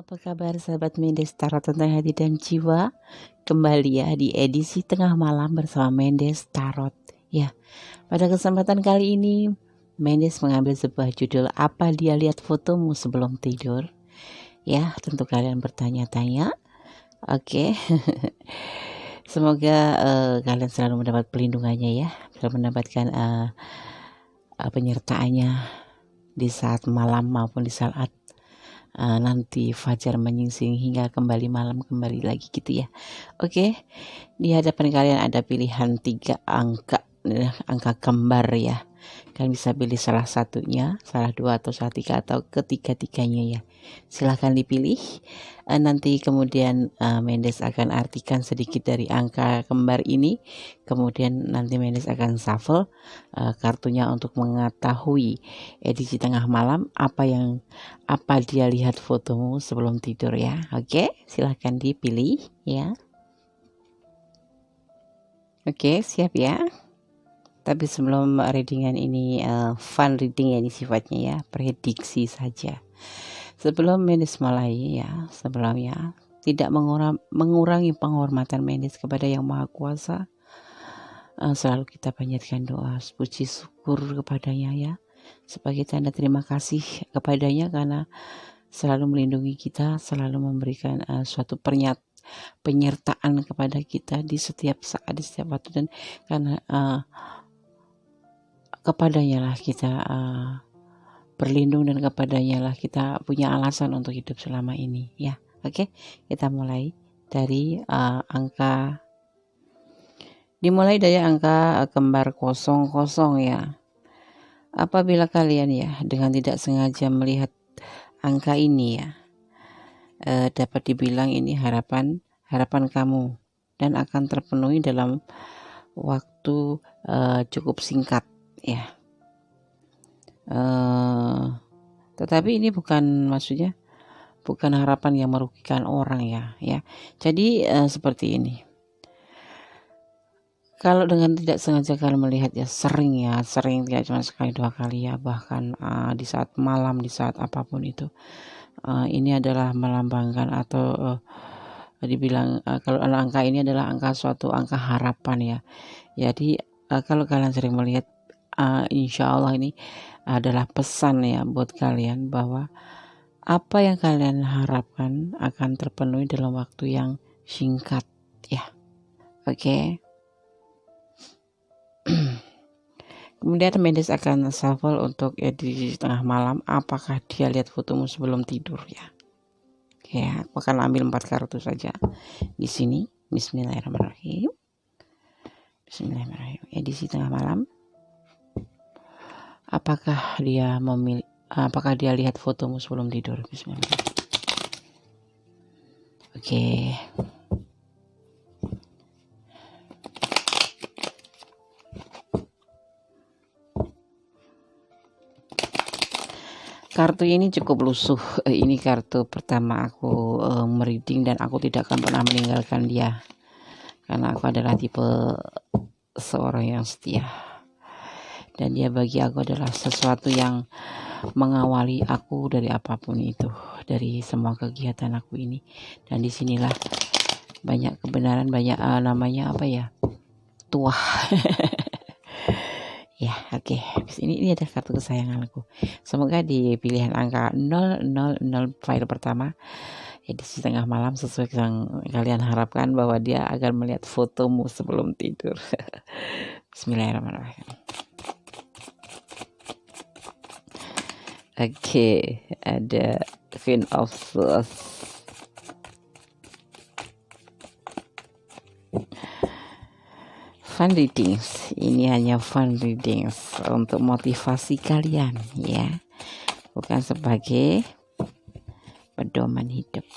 Apa kabar sahabat Mendes Tarot tentang hati dan jiwa? Kembali ya di edisi tengah malam bersama Mendes Tarot. Ya, pada kesempatan kali ini Mendes mengambil sebuah judul Apa Dia Lihat Fotomu Sebelum Tidur. Ya, tentu kalian bertanya-tanya. Oke. Semoga kalian selalu mendapat pelindungannya ya, selalu mendapatkan penyertaannya di saat malam maupun di saat nanti fajar menyingsing hingga kembali malam kembali lagi gitu ya. Oke, di hadapan kalian ada pilihan 3 angka kembar ya. Kalian bisa pilih salah satunya, salah 2 atau salah 3 atau ketiga-tiganya ya. Silahkan dipilih. Nanti kemudian Mendes akan artikan sedikit dari angka kembar ini. Kemudian nanti Mendes akan shuffle kartunya untuk mengetahui edisi tengah malam apa dia lihat fotomu sebelum tidur ya. Oke, silahkan dipilih ya. Oke, siap ya. Tapi sebelum readingan ini fun reading ya, ini sifatnya ya, prediksi saja. Sebelum Mendes mulai ya, sebelumnya tidak mengurangi penghormatan Mendes kepada Yang Maha Kuasa. Selalu kita panjatkan doa puji syukur kepadanya ya, sebagai tanda terima kasih kepadanya karena selalu melindungi kita, selalu memberikan suatu penyertaan kepada kita di setiap saat, di setiap waktu, dan karena kepadanya lah kita berlindung dan kepadanya lah kita punya alasan untuk hidup selama ini ya. Oke, kita mulai dari dimulai dari angka kembar 00 ya. Apabila kalian ya dengan tidak sengaja melihat angka ini ya, dapat dibilang ini harapan kamu dan akan terpenuhi dalam waktu cukup singkat ya. Tetapi ini maksudnya bukan harapan yang merugikan orang ya. Jadi seperti ini. Kalau dengan tidak sengaja kalian melihat ya, sering tidak cuma sekali 2 kali ya, bahkan di saat malam, di saat apapun itu, ini adalah melambangkan atau dibilang kalau angka ini adalah suatu angka harapan ya. Jadi kalau kalian sering melihat, insya Allah ini adalah pesan ya buat kalian bahwa apa yang kalian harapkan akan terpenuhi dalam waktu yang singkat ya. Oke. Kemudian Mendes akan shuffle untuk di tengah malam. Apakah dia lihat fotomu sebelum tidur ya? Oke, aku akan ambil 4 kartu saja di sini. Bismillahirrahmanirrahim. Bismillahirrahmanirrahim. Edisi tengah malam. Apakah dia lihat fotomu sebelum tidur? Bismillahirrahmanirrahim. Oke. Kartu ini cukup lusuh. Ini kartu pertama aku mereading dan aku tidak akan pernah meninggalkan dia. Karena aku adalah tipe seorang yang setia. Dan dia bagi aku adalah sesuatu yang mengawali aku dari apapun itu, dari semua kegiatan aku ini. Dan disinilah banyak kebenaran, banyak namanya apa ya, tuah. Ya, oke. Ini ada kartu kesayanganku. Semoga di pilihan angka 000 file pertama edisi tengah malam sesuai yang kalian harapkan, bahwa dia akan melihat fotomu sebelum tidur. Bismillahirrahmanirrahim. Oke, ada Queen of Swords. Fun readings, ini hanya fun readings untuk motivasi kalian ya, bukan sebagai pedoman hidup.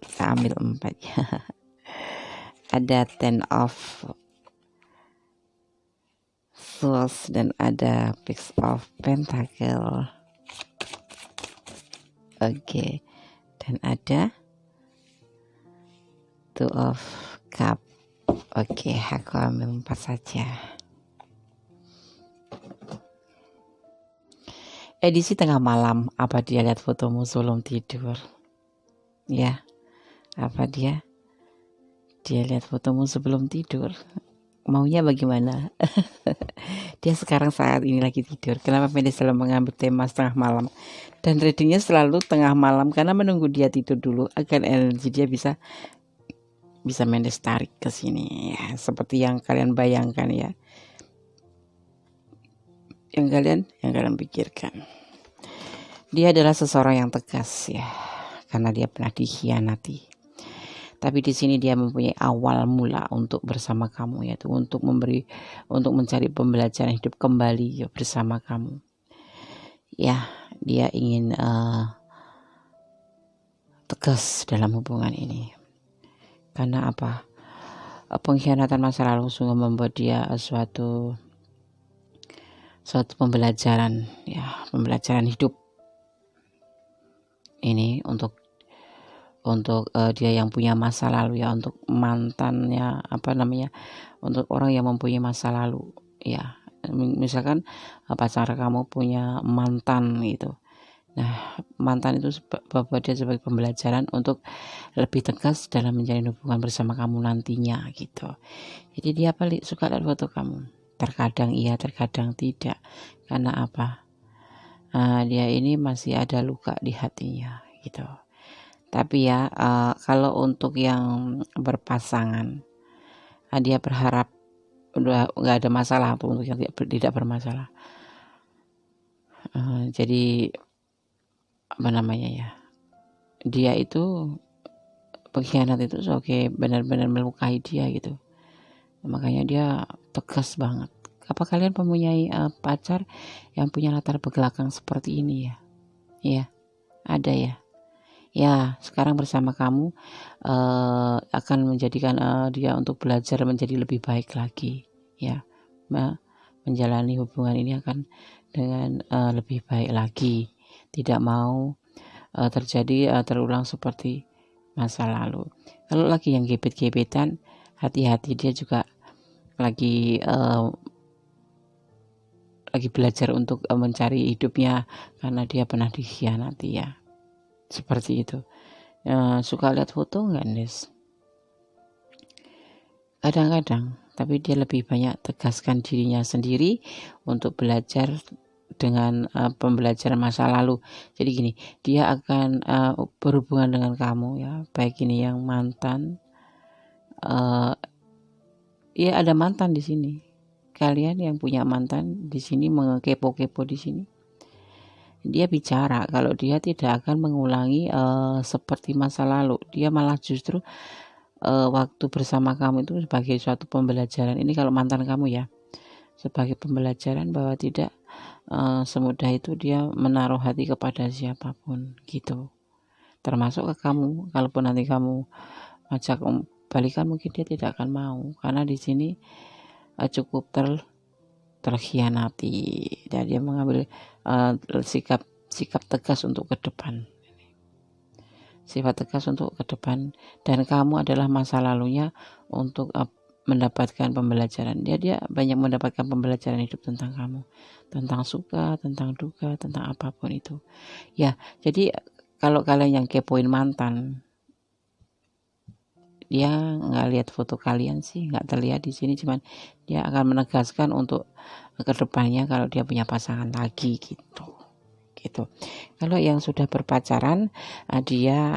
Kita ambil 4 ya. Ada 10 of Swords dan ada Page of Pentacle. Oke, dan ada 2 of Cup. Oke, aku ambil 4 saja. Edisi tengah malam, apa dia lihat fotomu sebelum tidur? Ya, apa dia lihat fotomu sebelum tidur, maunya bagaimana? Dia sekarang saat ini lagi tidur. Kenapa Mendes selalu mengambil tema setengah malam dan readingnya selalu tengah malam? Karena menunggu dia tidur dulu agar energi dia bisa Mendes tarik ke sini ya, seperti yang kalian bayangkan ya, yang kalian pikirkan. Dia adalah seseorang yang tegas ya, karena dia pernah dikhianati. Tapi di sini dia mempunyai awal mula untuk bersama kamu, yaitu untuk mencari pembelajaran hidup kembali ya, bersama kamu. Ya, dia ingin tegas dalam hubungan ini. Karena apa? Pengkhianatan masa lalu sungguh membuat dia suatu pembelajaran ya, pembelajaran hidup ini untuk dia yang punya masa lalu ya, untuk mantannya untuk orang yang mempunyai masa lalu ya. Misalkan pacar kamu punya mantan gitu. Nah, mantan itu buat dia sebagai pembelajaran untuk lebih tegas dalam menjalin hubungan bersama kamu nantinya gitu. Jadi dia paling suka lihat foto kamu. Terkadang iya, terkadang tidak. Karena apa? Dia ini masih ada luka di hatinya gitu. Tapi ya kalau untuk yang berpasangan, dia berharap udah nggak ada masalah untuk yang tidak bermasalah. Jadi apa namanya ya? Dia itu pengkhianat itu oke, benar-benar melukai dia gitu. Makanya dia tegas banget. Apa kalian mempunyai pacar yang punya latar belakang seperti ini ya? Iya, ada ya. Ya, sekarang bersama kamu akan menjadikan dia untuk belajar menjadi lebih baik lagi. Ya, menjalani hubungan ini akan dengan lebih baik lagi. Tidak mau terjadi terulang seperti masa lalu. Kalau lagi yang gebet-gebetan, hati-hati, dia juga lagi belajar untuk mencari hidupnya karena dia pernah dikhianati ya. Seperti itu. Suka lihat foto nggak, Nes? Kadang-kadang, tapi dia lebih banyak tegaskan dirinya sendiri untuk belajar dengan pembelajaran masa lalu. Jadi gini, dia akan berhubungan dengan kamu ya, baik ini yang mantan, ya ada mantan di sini. Kalian yang punya mantan di sini mengepo-kepo di sini. Dia bicara kalau dia tidak akan mengulangi seperti masa lalu. Dia malah justru waktu bersama kamu itu sebagai suatu pembelajaran. Ini kalau mantan kamu ya, sebagai pembelajaran bahwa tidak semudah itu dia menaruh hati kepada siapapun gitu, termasuk ke kamu. Kalaupun nanti kamu ajak balikan, mungkin dia tidak akan mau karena di sini cukup terkhianati dan dia mengambil sikap tegas untuk ke depan. Sifat tegas untuk ke depan, dan kamu adalah masa lalunya untuk mendapatkan pembelajaran. Dia banyak mendapatkan pembelajaran hidup tentang kamu, tentang suka, tentang duka, tentang apapun itu. Ya, jadi kalau kalian yang kepoin mantan, dia nggak lihat foto kalian sih, nggak terlihat di sini, cuman dia akan menegaskan untuk kedepannya kalau dia punya pasangan lagi gitu. Kalau yang sudah berpacaran, dia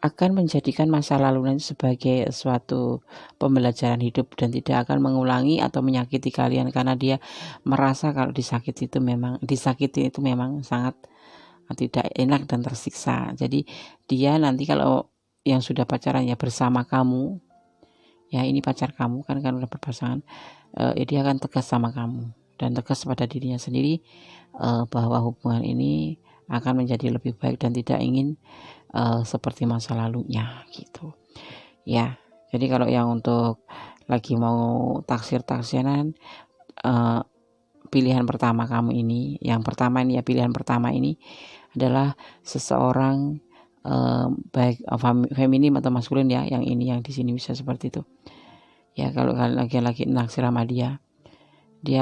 akan menjadikan masa lalunya sebagai suatu pembelajaran hidup dan tidak akan mengulangi atau menyakiti kalian, karena dia merasa kalau disakiti itu memang sangat tidak enak dan tersiksa. Jadi dia nanti kalau yang sudah pacaran ya bersama kamu, ya ini pacar kamu kan udah berpasangan, dia akan tegas sama kamu dan tegas pada dirinya sendiri bahwa hubungan ini akan menjadi lebih baik dan tidak ingin seperti masa lalunya gitu ya. Jadi kalau yang untuk lagi mau taksir-taksiran, pilihan pertama kamu ini, pilihan pertama ini adalah seseorang baik feminim atau maskulin ya, yang di sini bisa seperti itu ya. Kalau kalian lagi naksir sama dia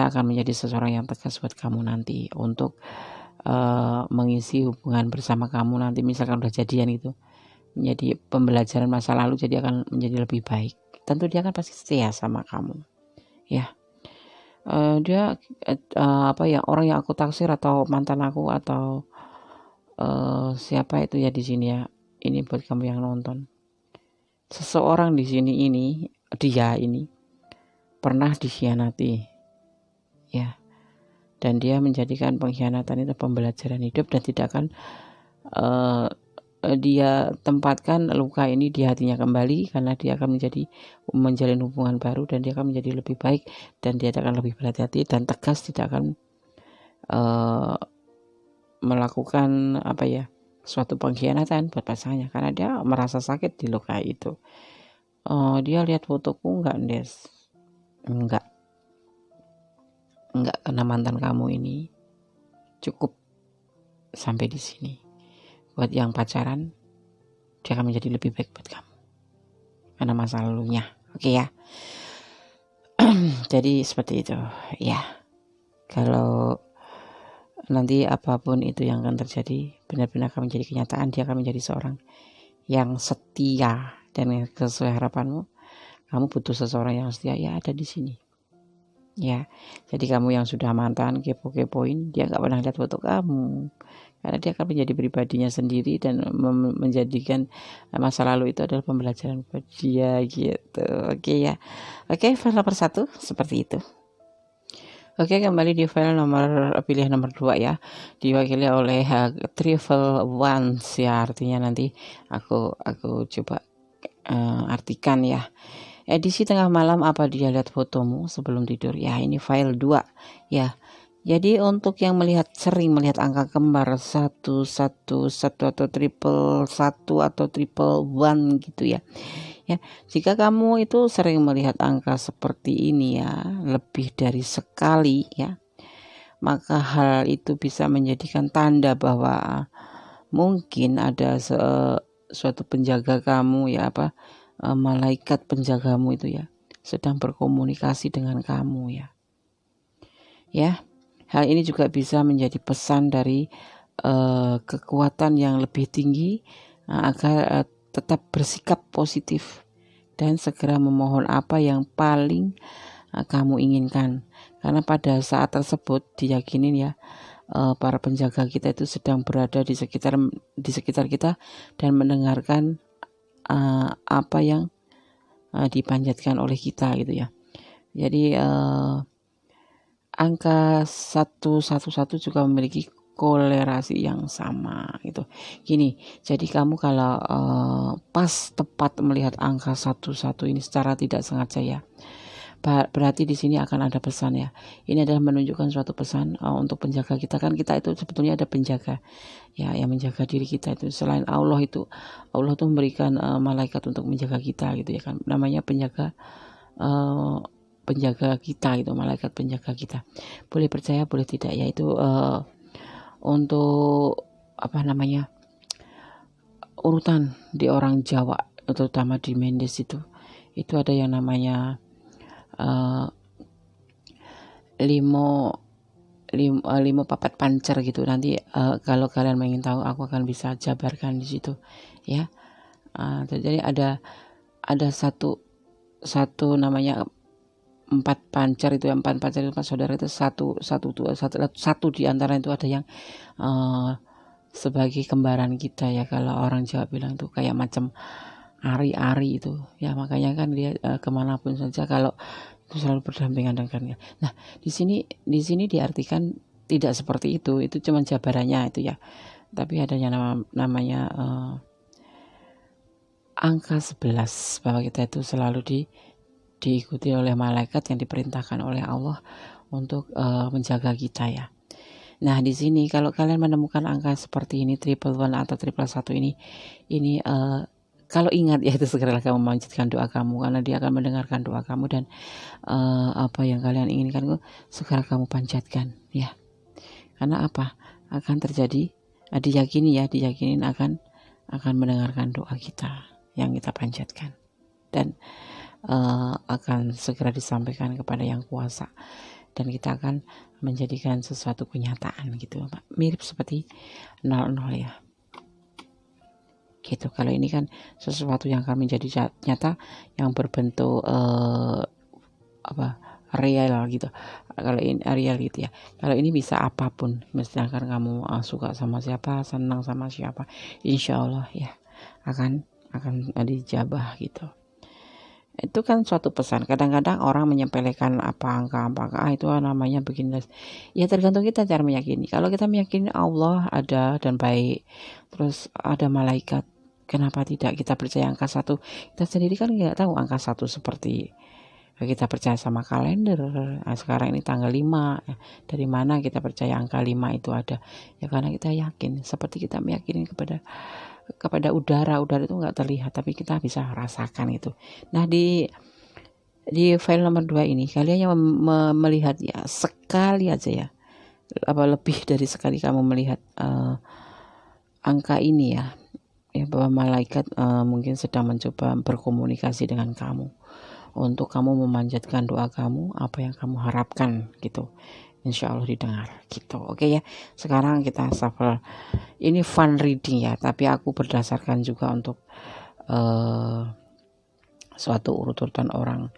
akan menjadi seseorang yang tegas buat kamu nanti untuk mengisi hubungan bersama kamu nanti misalkan udah jadian itu menjadi pembelajaran masa lalu, jadi akan menjadi lebih baik. Tentu dia akan pasti setia sama kamu ya. Dia orang yang aku taksir atau mantan aku atau siapa itu ya di sini ya, ini buat kamu yang nonton. Seseorang di sini dia pernah dikhianati ya, dan dia menjadikan pengkhianatan itu pembelajaran hidup dan tidak akan dia tempatkan luka ini di hatinya kembali, karena dia akan menjalin hubungan baru dan dia akan menjadi lebih baik dan dia akan lebih berhati-hati dan tegas, tidak akan melakukan suatu pengkhianatan buat pasangannya karena dia merasa sakit di luka itu. Dia lihat fotoku enggak, Des? Enggak, karena mantan kamu ini cukup sampai di sini. Buat yang pacaran, dia akan menjadi lebih baik buat kamu karena masa lalunya. Oke ya. Jadi seperti itu ya. Kalau nanti apapun itu yang akan terjadi benar-benar akan menjadi kenyataan, dia akan menjadi seorang yang setia dan sesuai harapanmu. Kamu butuh seseorang yang setia, ya ada di sini ya. Jadi kamu yang sudah mantan kepo-kepoin, dia nggak pernah lihat foto kamu karena dia akan menjadi pribadinya sendiri dan menjadikan masa lalu itu adalah pembelajaran buat dia gitu. Oke ya. Oke, file nomor 1 seperti itu. Oke, kembali di file pilihan nomor 2 ya, diwakili oleh triple ones ya, artinya nanti aku coba artikan ya. Edisi tengah malam, apa dia lihat fotomu sebelum tidur ya, ini file 2 ya. Jadi untuk yang sering melihat angka kembar 111 atau triple 1 atau triple 1 gitu ya. Ya, jika kamu itu sering melihat angka seperti ini ya, lebih dari sekali ya, maka hal itu bisa menjadikan tanda bahwa mungkin ada suatu penjaga kamu ya, malaikat penjagamu itu ya, sedang berkomunikasi dengan kamu ya. Ya, hal ini juga bisa menjadi pesan dari kekuatan yang lebih tinggi agar tetap bersikap positif dan segera memohon apa yang paling kamu inginkan, karena pada saat tersebut diyakinin ya, para penjaga kita itu sedang berada di sekitar kita dan mendengarkan apa yang dipanjatkan oleh kita gitu ya. Jadi angka 111 juga memiliki kolerasi yang sama gitu. Gini, jadi kamu kalau pas tepat melihat angka 11 ini secara tidak sengaja ya, berarti di sini akan ada pesan ya. Ini adalah menunjukkan suatu pesan untuk penjaga kita, kan kita itu sebetulnya ada penjaga ya, yang menjaga diri kita itu selain Allah tuh memberikan malaikat untuk menjaga kita gitu ya kan, namanya penjaga kita itu, malaikat penjaga kita. Boleh percaya boleh tidak ya, itu untuk urutan di orang Jawa, terutama di Mendes itu ada yang namanya limo papat pancer gitu. Nanti kalau kalian ingin tahu, aku akan bisa jabarkan di situ ya. Jadi ada satu namanya 4 pancer itu, 4 pancer itu 4 saudara itu, satu di antara itu ada yang sebagai kembaran kita ya, kalau orang Jawa bilang itu kayak macam ari-ari itu ya, makanya kan dia kemanapun saja kalau itu selalu berdampingan dengannya. Nah, di sini diartikan tidak seperti itu cuma jabarannya itu ya, tapi ada yang namanya angka 11, bahwa kita itu selalu diikuti oleh malaikat yang diperintahkan oleh Allah untuk menjaga kita ya. Nah, di sini kalau kalian menemukan angka seperti ini, triple one atau triple 1 ini kalau ingat ya, itu segeralah kamu memanjatkan doa kamu, karena dia akan mendengarkan doa kamu, dan apa yang kalian inginkan segera kamu panjatkan ya. Karena akan terjadi, diyakinin akan mendengarkan doa kita yang kita panjatkan, dan akan segera disampaikan kepada yang kuasa, dan kita akan menjadikan sesuatu kenyataan gitu, mirip seperti 00 ya. Gitu. Kalau ini kan sesuatu yang akan menjadi nyata, yang berbentuk real gitu. Kalau ini real gitu ya. Kalau ini bisa apapun, misalkan kamu suka sama siapa, senang sama siapa, insya Allah ya akan dijabah gitu. Itu kan suatu pesan. Kadang-kadang orang menyepelekan angka itu namanya begini. Ya tergantung kita cara meyakini. Kalau kita meyakini Allah ada dan baik, terus ada malaikat, kenapa tidak kita percaya angka 1? Kita sendiri kan nggak tahu angka 1 seperti, kita percaya sama kalender. Nah, sekarang ini tanggal 5. Dari mana kita percaya angka 5 itu ada? Ya karena kita yakin, seperti kita meyakini kepada udara itu nggak terlihat tapi kita bisa rasakan itu. Nah di file nomor 2 ini kalian yang melihat ya sekali aja ya, lebih dari sekali kamu melihat angka ini ya bahwa malaikat mungkin sedang mencoba berkomunikasi dengan kamu untuk kamu memanjatkan doa kamu, apa yang kamu harapkan gitu. Insya Allah didengar gitu. Oke ya, sekarang kita shuffle. Ini fun reading ya, tapi aku berdasarkan juga untuk suatu urutan orang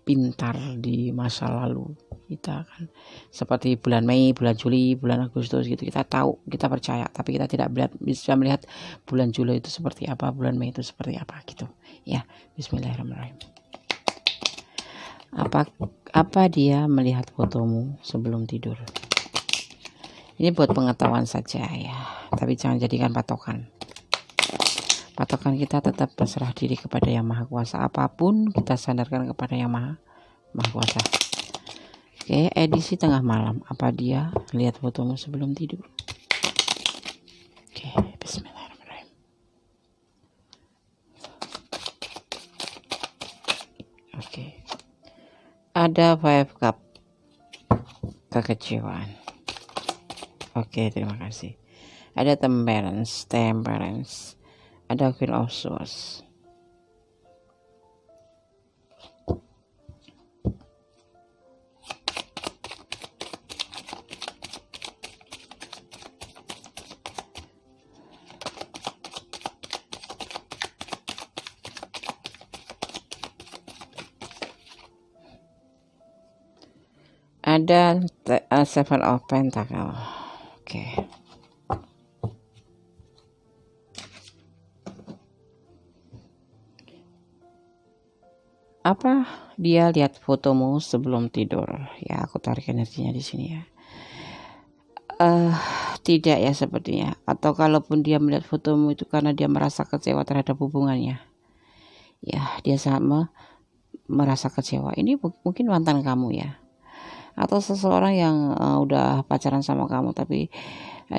pintar di masa lalu kita kan, seperti bulan Mei, bulan Juli, bulan Agustus gitu, kita tahu, kita percaya, tapi kita tidak bisa melihat bulan Juli itu seperti apa, bulan Mei itu seperti apa gitu ya. Bismillahirrahmanirrahim. Apa dia melihat fotomu sebelum tidur? Ini buat pengetahuan saja ya, tapi jangan jadikan patokan. Patokan kita tetap berserah diri kepada Yang Maha Kuasa. Apapun kita sandarkan kepada Yang Maha Kuasa. Oke, edisi tengah malam. Apa dia lihat fotomu sebelum tidur? Oke, bismillahirrahmanirrahim. Oke. Ada 5 cup, kekecewaan. Oke, terima kasih. Ada temperance. Ada Queen of Swords. Ada Seven of Pentacle. Oke. Apa dia lihat fotomu sebelum tidur? Ya, aku tarik energinya di sini ya. Tidak ya sepertinya. Atau kalaupun dia melihat fotomu itu karena dia merasa kecewa terhadap hubungannya. Ya, dia sama merasa kecewa. Ini mungkin mantan kamu ya. Atau seseorang yang udah pacaran sama kamu tapi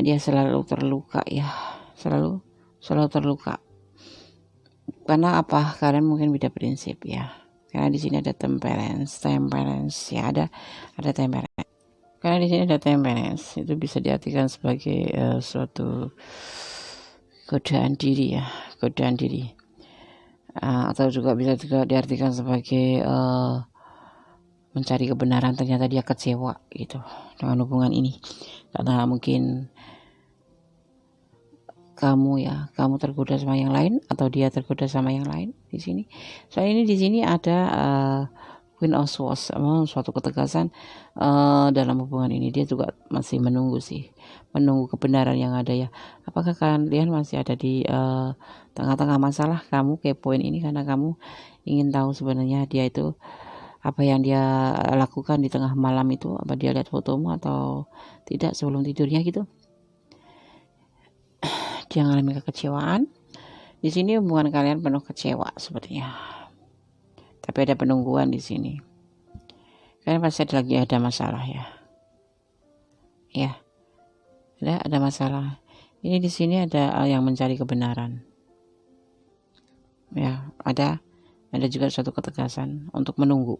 dia selalu terluka ya, selalu terluka. Karena apa? Kalian mungkin beda prinsip ya. Karena di sini ada temperance ya, ada temperance. Karena di sini ada temperance, itu bisa diartikan sebagai suatu godaan diri ya, atau juga bisa diartikan sebagai mencari kebenaran, ternyata dia kecewa gitu dengan hubungan ini, karena mungkin kamu tergoda sama yang lain atau dia tergoda sama yang lain di sini. Soalnya ini di sini ada Queen of Swords, suatu ketegasan dalam hubungan ini. Dia juga masih menunggu kebenaran yang ada ya. Apakah kalian masih ada di tengah-tengah masalah? Kamu kepoin ini karena kamu ingin tahu sebenarnya dia itu apa yang dia lakukan di tengah malam itu, apa dia lihat fotomu atau tidak sebelum tidurnya gitu. Dia mengalami kekecewaan. Di sini hubungan kalian penuh kecewa sepertinya. Tapi ada penungguan di sini. Kalian pasti lagi ada masalah ya. Ya. Ada masalah. Ini di sini ada yang mencari kebenaran. Ya, ada juga suatu ketegasan untuk menunggu.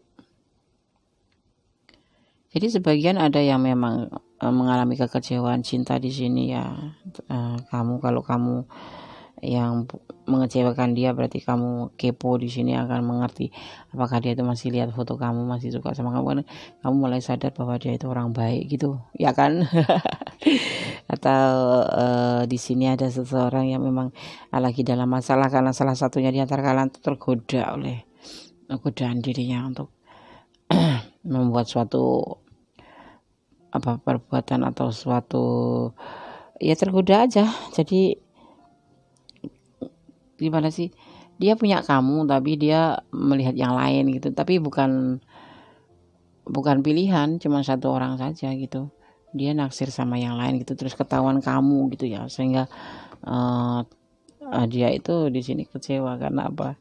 Jadi sebagian ada yang memang mengalami kekecewaan cinta di sini ya. Kalau kamu yang mengecewakan dia, berarti kamu kepo di sini akan mengerti apakah dia itu masih lihat foto kamu, masih suka sama kamu, kan kamu mulai sadar bahwa dia itu orang baik gitu, ya kan? Atau di sini ada seseorang yang memang lagi dalam masalah karena salah satunya di antara kalian tergoda oleh godaan dirinya untuk membuat suatu perbuatan atau suatu, ya tergoda aja. Jadi gimana sih, dia punya kamu tapi dia melihat yang lain gitu, tapi bukan pilihan, cuma satu orang saja gitu, dia naksir sama yang lain gitu, terus ketahuan kamu gitu ya, sehingga dia itu di sini kecewa. Karena apa?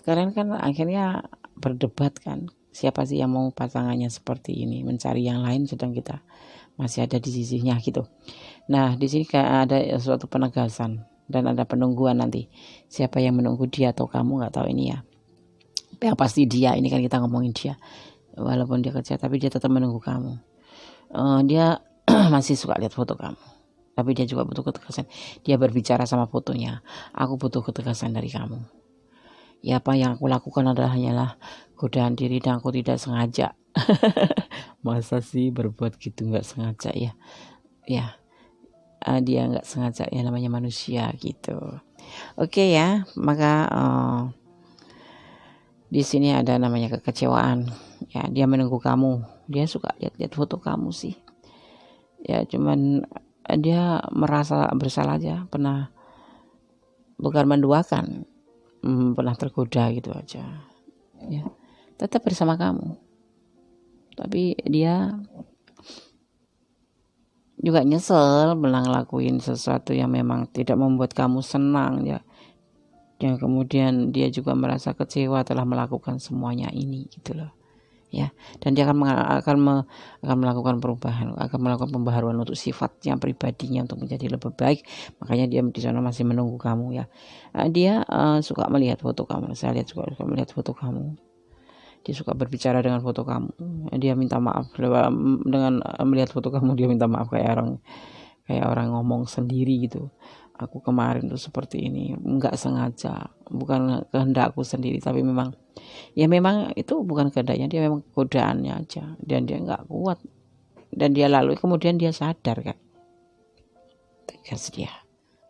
Kalian kan akhirnya berdebat kan, siapa sih yang mau pasangannya seperti ini, mencari yang lain sedang kita masih ada di sisinya gitu. Nah di sini kayak ada suatu penegasan dan ada penungguan nanti, siapa yang menunggu, dia atau kamu, nggak tahu ini ya. Yang pasti dia, ini kan kita ngomongin dia, walaupun dia kerja tapi dia tetap menunggu kamu. Dia masih suka lihat foto kamu, tapi dia juga butuh ketegasan. Dia berbicara sama fotonya, aku butuh ketegasan dari kamu. Ya apa yang aku lakukan adalah hanyalah godaan diri dan aku tidak sengaja. Masa sih berbuat gitu nggak sengaja ya? Ya, dia nggak sengaja ya, namanya manusia gitu. Oke ya, maka di sini ada namanya kekecewaan. Ya, dia menunggu kamu, dia suka lihat foto kamu sih. Ya cuman dia merasa bersalah aja, bukan menduakan, pernah tergoda gitu aja. Ya, tetap bersama kamu, tapi dia juga nyesel pernah ngelakuin sesuatu yang memang tidak membuat kamu senang ya. Yang kemudian dia juga merasa kecewa telah melakukan semuanya ini gitu loh ya. Dan dia akan melakukan perubahan, akan melakukan pembaharuan untuk sifatnya pribadinya untuk menjadi lebih baik. Makanya dia di sana masih menunggu kamu ya. Dia suka melihat foto kamu, saya lihat suka melihat foto kamu. Dia suka berbicara dengan foto kamu, dia minta maaf dengan melihat foto kamu, dia minta maaf kayak orang ngomong sendiri gitu. Aku kemarin tuh seperti ini, nggak sengaja, bukan kehendakku sendiri, tapi memang itu bukan kehendaknya dia, memang godaannya aja, dan dia nggak kuat, dan dia lalui, kemudian dia sadar kan, tegas dia,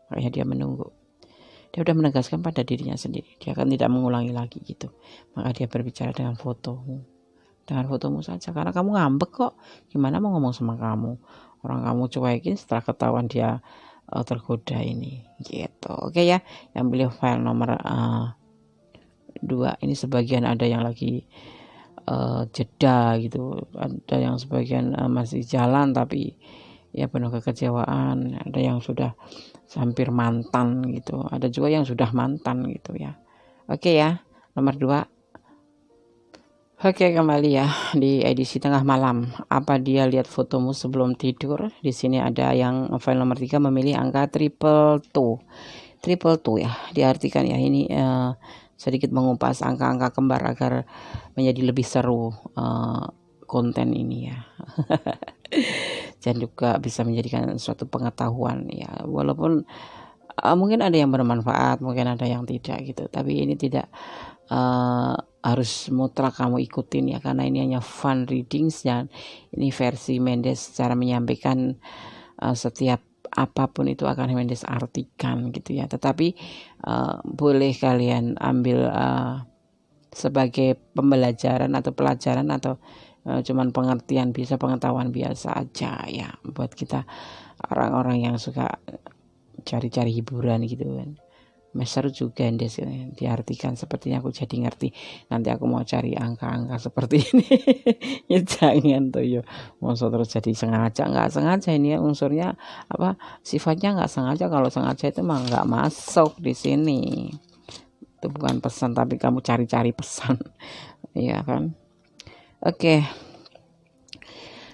makanya dia menunggu. Dia udah menegaskan pada dirinya sendiri, dia kan tidak mengulangi lagi gitu. Maka dia berbicara dengan fotomu saja, karena kamu ngambek kok, gimana mau ngomong sama kamu, orang kamu cuekin setelah ketahuan dia tergoda ini gitu. Oke ya, yang beli file nomor 2 ini sebagian ada yang lagi jeda gitu, ada yang sebagian masih jalan tapi ya penuh kekecewaan, ada yang sudah hampir mantan gitu, ada juga yang sudah mantan gitu ya. Oke ya, nomor 2. Oke, kembali ya di edisi tengah malam. Apa dia lihat fotomu sebelum tidur? Di sini ada yang file nomor 3 memilih angka triple two ya, diartikan ya ini sedikit mengupas angka-angka kembar agar menjadi lebih seru konten ini ya. Dan juga bisa menjadikan suatu pengetahuan ya, walaupun mungkin ada yang bermanfaat, mungkin ada yang tidak gitu, tapi ini tidak harus mutlak kamu ikutin ya, karena ini hanya fun readings dan ini versi Mendes cara menyampaikan. Setiap apapun itu akan Mendes artikan gitu ya, tetapi boleh kalian ambil sebagai pembelajaran atau pelajaran atau cuman pengertian, bisa pengetahuan biasa aja ya, buat kita orang-orang yang suka cari-cari hiburan gitu kan. Seru juga Ndes, diartikan sepertinya aku jadi ngerti. Nanti aku mau cari angka-angka seperti ini. Ya jangan tuh ya, maksud terus jadi sengaja, nggak sengaja ini ya, unsurnya apa, sifatnya nggak sengaja. Kalau sengaja itu mah nggak masuk di sini. Itu bukan pesan, tapi kamu cari-cari pesan. Iya kan? Oke.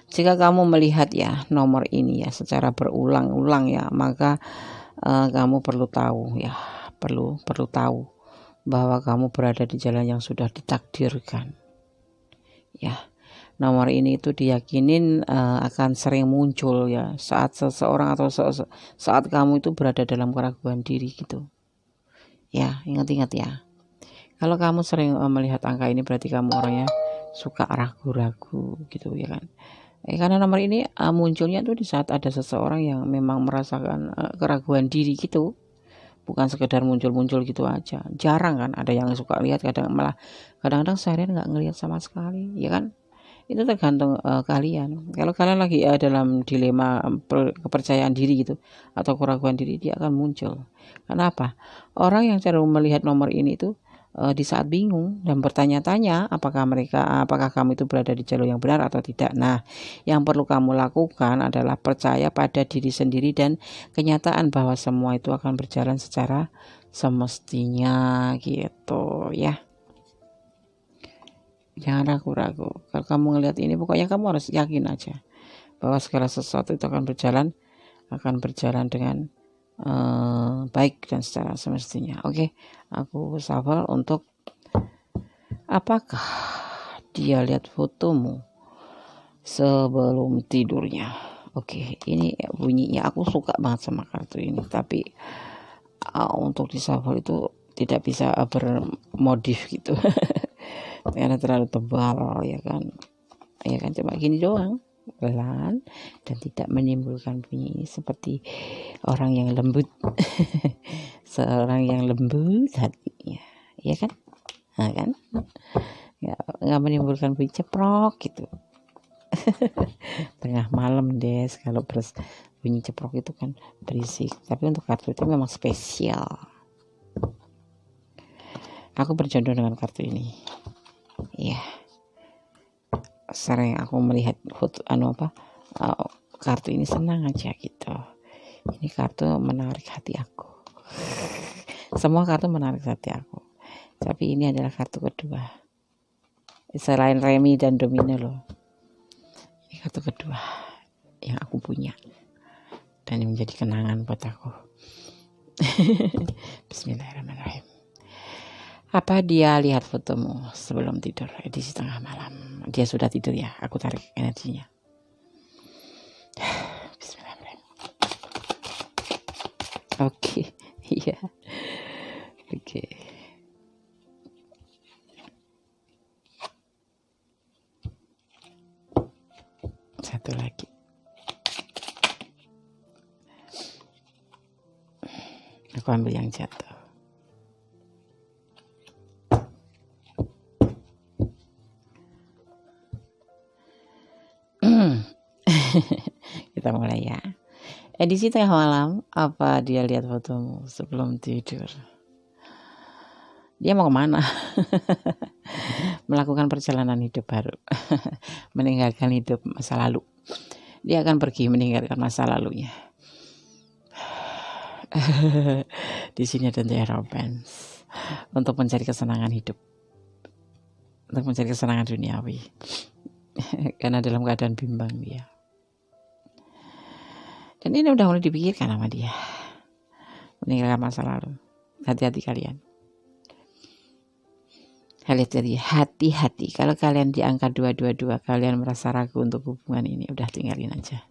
Jika kamu melihat ya nomor ini ya secara berulang-ulang ya, maka kamu perlu tahu ya, perlu tahu bahwa kamu berada di jalan yang sudah ditakdirkan. Ya. nomor ini itu diyakinin akan sering muncul ya saat seseorang atau saat kamu itu berada dalam keraguan diri gitu. Ya, ingat-ingat ya. Kalau kamu sering melihat angka ini berarti kamu orangnya suka ragu-ragu gitu ya kan. Karena nomor ini munculnya tuh di saat ada seseorang yang memang merasakan keraguan diri gitu. Bukan sekedar muncul-muncul gitu aja. Jarang kan ada yang suka lihat, kadang-kadang seharian nggak ngelihat sama sekali, ya kan? Itu tergantung kalian. Kalau kalian lagi dalam dilema kepercayaan diri gitu atau keraguan diri, dia akan muncul. Kenapa? Orang yang cenderung melihat nomor ini itu di saat bingung dan bertanya-tanya apakah kamu itu berada di jalur yang benar atau tidak. Nah, yang perlu kamu lakukan adalah percaya pada diri sendiri dan kenyataan bahwa semua itu akan berjalan secara semestinya gitu ya. Jangan ragu-ragu. Kalau kamu ngelihat ini, pokoknya kamu harus yakin aja bahwa segala sesuatu itu akan berjalan dengan baik dan secara semestinya. Oke, aku shuffle untuk apakah dia lihat fotomu sebelum tidurnya. Oke, ini bunyinya aku suka banget sama kartu ini, tapi untuk di shuffle itu tidak bisa bermodif gitu karena terlalu tebal ya kan cuma gini doang, pelan dan tidak menimbulkan bunyi. Ini seperti orang yang lembut seorang yang lembut hatinya, ya kan? Nah kan nggak menimbulkan bunyi ceprok gitu tengah malam deh. Kalau bunyi ceprok itu kan berisik, tapi untuk kartu itu memang spesial. Aku berjodoh dengan kartu ini ya. Sering aku melihat foto kartu ini senang aja gitu. Ini kartu menarik hati aku. Semua kartu menarik hati aku, tapi ini adalah kartu kedua selain Remi dan Domino loh. Ini kartu kedua yang aku punya dan ini menjadi kenangan buat aku. Bismillahirrahmanirrahim. Apa dia lihat fotomu sebelum tidur edisi tengah malam? Dia sudah tidur ya, aku tarik energinya. Bismillahirrahmanirrahim. Oke, iya. Oke. Satu lagi. Aku ambil yang jatuh. Kita mulai ya. Edisi tengah malam, apa dia lihat fotomu sebelum tidur? Dia mau kemana? Melakukan perjalanan hidup baru. Meninggalkan hidup masa lalu. Dia akan pergi meninggalkan masa lalunya. Di sini ada The Romance untuk mencari kesenangan hidup, untuk mencari kesenangan duniawi. Karena dalam keadaan bimbang dia. Dan ini udah mulai dipikirkan sama dia, meninggalkan masa lalu. Hati-hati kalian. Hati-hati. Kalau kalian di angka 222, kalian merasa ragu untuk hubungan ini, udah tinggalin aja.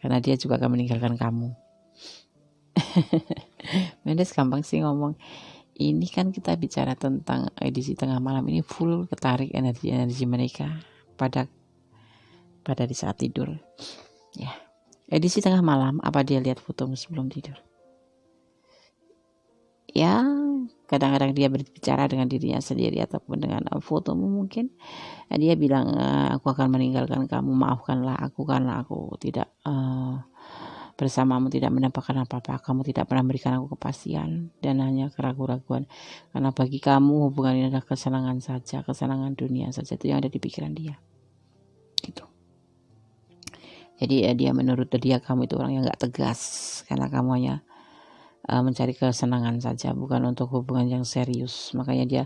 Karena dia juga akan meninggalkan kamu. Mendes gampang sih ngomong. Ini kan kita bicara tentang edisi tengah malam ini full ketarik energi mereka pada di saat tidur. Ya. Edisi tengah malam, apa dia lihat fotomu sebelum tidur? Ya, kadang-kadang dia berbicara dengan dirinya sendiri ataupun dengan fotomu mungkin. Dia bilang, aku akan meninggalkan kamu, maafkanlah aku karena aku tidak bersamamu, tidak mendapatkan apa-apa. Kamu tidak pernah memberikan aku kepastian dan hanya keraguan-raguan. Karena bagi kamu hubungan ini adalah kesenangan saja, kesenangan dunia saja, itu yang ada di pikiran dia. Gitu. Jadi dia menurut dia kamu itu orang yang gak tegas karena kamu hanya mencari kesenangan saja, bukan untuk hubungan yang serius. Makanya dia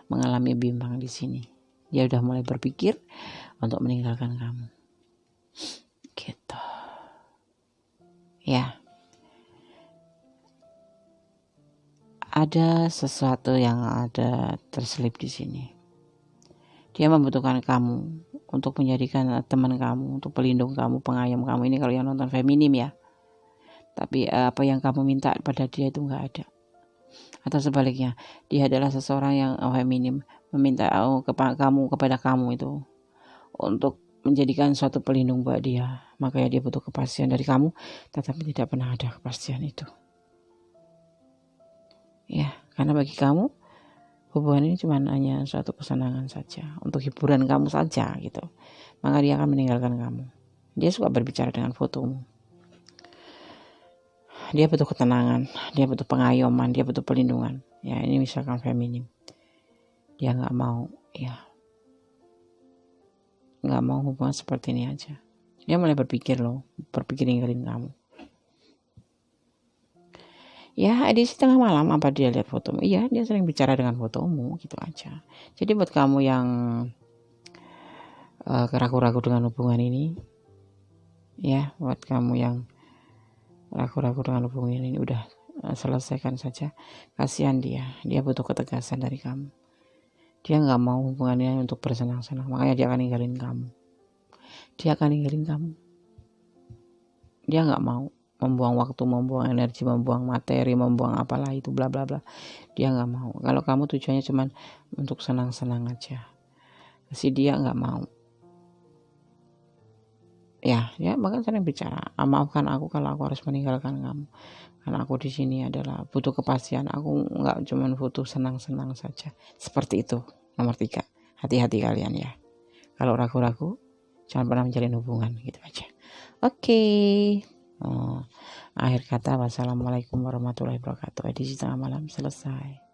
mengalami bimbang di sini. Dia udah mulai berpikir untuk meninggalkan kamu. Gitu. Ya. Ada sesuatu yang ada terselip di sini. Dia membutuhkan kamu untuk menjadikan teman kamu, untuk pelindung kamu, pengayom kamu. Ini kalau yang nonton feminim ya. Tapi apa yang kamu minta pada dia itu nggak ada. Atau sebaliknya, dia adalah seseorang yang feminim meminta kepada kamu itu untuk menjadikan suatu pelindung buat dia. Makanya dia butuh kepastian dari kamu, tetapi tidak pernah ada kepastian itu. Ya, karena bagi kamu hubungan ini cuma hanya suatu kesenangan saja, untuk hiburan kamu saja gitu. Maka dia akan meninggalkan kamu. Dia suka berbicara dengan fotomu. Dia butuh ketenangan, dia butuh pengayoman, dia butuh pelindungan. Ya, ini misalkan feminim. Dia nggak mau, ya, nggak mau hubungan seperti ini aja. Dia mulai berpikir ninggalin kamu. Ya, edisi tengah malam apa dia lihat fotomu? Iya, dia sering bicara dengan fotomu, gitu aja. Jadi buat kamu yang ragu-ragu dengan hubungan ini, ya, buat kamu yang ragu-ragu dengan hubungan ini, udah selesaikan saja. Kasihan dia butuh ketegasan dari kamu. Dia nggak mau hubungannya untuk bersenang-senang, makanya dia akan ninggalin kamu. Dia nggak mau membuang waktu, membuang energi, membuang materi, membuang apalah itu bla bla bla. Dia nggak mau. Kalau kamu tujuannya cuma untuk senang-senang aja, si dia nggak mau. Ya bahkan sering bicara, maafkan aku kalau aku harus meninggalkan kamu, karena aku di sini adalah butuh kepastian. Aku nggak cuma butuh senang-senang saja. Seperti itu. Nomor 3, hati-hati kalian ya. Kalau ragu-ragu, jangan pernah menjalin hubungan, gitu aja. Oke. Akhir kata, wassalamualaikum warahmatullahi wabarakatuh. Edisi tengah malam selesai.